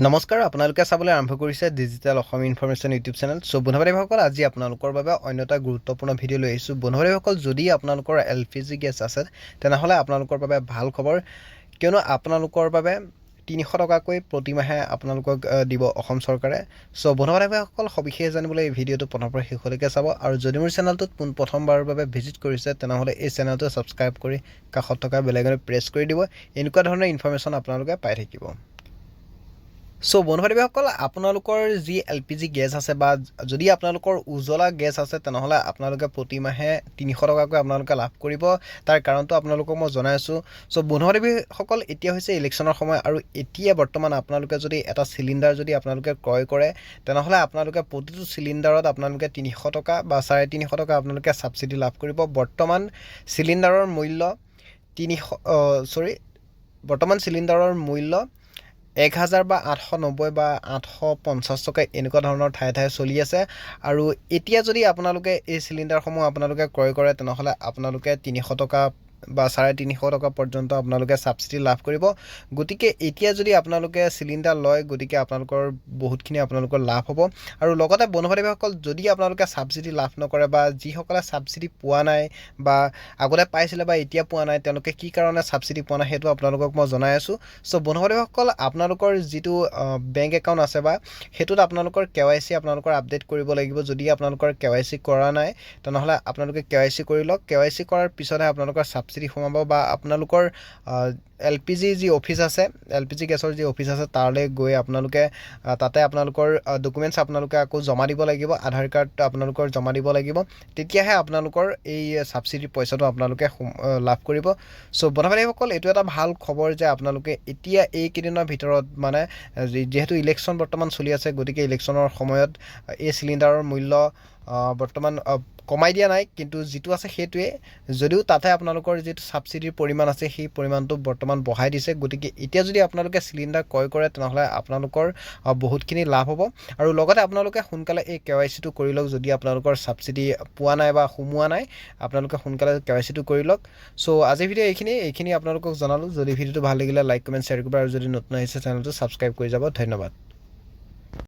নমস্কাৰ আপোনালোকে চাবলৈ আৰম্ভ কৰিছে digital Asom information YouTube channel. So বন্ধুবান্ধৱীসকল আজি আপোনালোকৰ বাবে অন্য এটা গুৰুত্বপূৰ্ণ ভিডিঅ' লৈ আহিছোঁ। বন্ধুবান্ধৱীসকল যদি আপোনালোকৰ LPG গেছ আছে তেনেহ'লে আপোনালোকৰ বাবে ভাল খবৰ, কিয়নো আপোনালোকৰ বাবে 300 টকাকৈ প্ৰতিমাহে আপোনালোকক দিব অসম চৰকাৰে। সো বন্ধুবান্ধৱীসকল সবিশেষ জানিবলৈ এই ভিডিঅ'টো প্ৰথমৰ পৰা শেষলৈকে চাব, আৰু যদি মোৰ চেনেলটোত প্ৰথমবাৰৰ বাবে ভিজিট কৰিছে তেনেহ'লে এই চেনেলটো ছাবস্ক্ৰাইব কৰি কাষত থকা বেল আইকনটো প্ৰেছ কৰি দিব। এনেকুৱা ধৰণৰ ইনফৰমেশ্যন আপোনালোকে পাই থাকিব। সো বন্ধুবান্ধৱীসকল আপোনালোকৰ যি LPG গেছ আছে বা যদি আপোনালোকৰ উজ্বলা গেছ আছে তেনেহ'লে আপোনালোকে প্ৰতিমাহে 300 টকাকৈ আপোনালোকে লাভ কৰিব। তাৰ কাৰণটো আপোনালোকক মই জনাই আছোঁ। সো বন্ধুবান্ধৱীসকল এতিয়া হৈছে ইলেকশ্যনৰ সময়, আৰু এতিয়া বৰ্তমান আপোনালোকে যদি এটা চিলিণ্ডাৰ যদি আপোনালোকে ক্ৰয় কৰে তেনেহ'লে আপোনালোকে প্ৰতিটো চিলিণ্ডাৰত আপোনালোকে 300 টকা বা 350 টকা আপোনালোকে ছাবচিডি লাভ কৰিব। বৰ্তমান চিলিণ্ডাৰৰ মূল্য 1000 বা 890 বা 850 টকা এনেকুৱা ধৰণৰ ঠায়ে চলি আছে। আৰু এতিয়া যদি আপোনালোকে এই চিলিণ্ডাৰসমূহ আপোনালোকে ক্ৰয় কৰে তেনেহ'লে আপোনালোকে 300 টকা বা 350 টকা পৰ্যন্ত আপোনালোকে ছাবচিডি লাভ কৰিব। গতিকে এতিয়া যদি আপোনালোকে চিলিণ্ডাৰ লয় গতিকে আপোনালোকৰ বহুতখিনি আপোনালোকৰ লাভ হ'ব। আৰু লগতে বন্ধুবান্ধৱীসকল যদি আপোনালোকে ছাবচিডি লাভ নকৰে বা যিসকলে ছাবচিডি পোৱা নাই বা আগতে পাইছিলে বা এতিয়া পোৱা নাই তেওঁলোকে কি কাৰণে ছাবচিডি পোৱা নাই সেইটো আপোনালোকক মই জনাই আছোঁ। সো বন্ধুবান্ধৱীসকল আপোনালোকৰ যিটো বেংক একাউণ্ট আছে বা সেইটোত আপোনালোকৰ KYC আপোনালোকৰ আপডেট কৰিব লাগিব। যদি আপোনালোকৰ KYC কৰা নাই তেনেহ'লে আপোনালোকে KYC কৰি লওক। KYC কৰাৰ পিছতহে আপোনালোকৰ ছাবচিডি সোমাব বা আপোনালোকৰ LPG যি অফিচ আছে, LPG গেছৰ যি অফিচ আছে তালৈ গৈ আপোনালোকে তাতে আপোনালোকৰ ডকুমেণ্টছ আপোনালোকে আকৌ জমা দিব লাগিব, আধাৰ কাৰ্ড আপোনালোকৰ জমা দিব লাগিব, তেতিয়াহে আপোনালোকৰ এই ছাবচিডিৰ পইচাটো আপোনালোকে লাভ কৰিব। সো বন্ধুবান্ধৱীসকল এইটো এটা ভাল খবৰ যে আপোনালোকে এতিয়া এইকেইদিনৰ ভিতৰত মানে যিহেতু ইলেকশ্যন বৰ্তমান চলি আছে গতিকে ইলেকশ্যনৰ সময়ত এই চিলিণ্ডাৰৰ মূল্য বৰ্তমান কমাই দিয়া নাই, কিন্তু যিটো আছে সেইটোৱে, যদিও তাতে আপোনালোকৰ যিটো ছাবচিডিৰ পৰিমাণ আছে সেই পৰিমাণটো বৰ্তমান বঢ়াই দিছে। গতিকে এতিয়া যদি আপোনালোকে চিলিণ্ডাৰ ক্ৰয় কৰে তেনেহ'লে আপোনালোকৰ বহুতখিনি লাভ হ'ব। আৰু লগতে আপোনালোকে সোনকালে এই KYCটো কৰি লওক। যদি আপোনালোকৰ ছাবচিডি পোৱা নাই বা সোমোৱা নাই আপোনালোকে সোনকালে KYCটো কৰি লওক। সো আজিৰ ভিডিঅ' এইখিনি আপোনালোকক জনালোঁ। যদি ভিডিঅ'টো ভাল লাগিলে লাইক কমেণ্ট শ্বেয়াৰ কৰিব, আৰু যদি নতুন আহিছে চেনেলটো ছাবস্ক্ৰাইব কৰি যাব। ধন্যবাদ।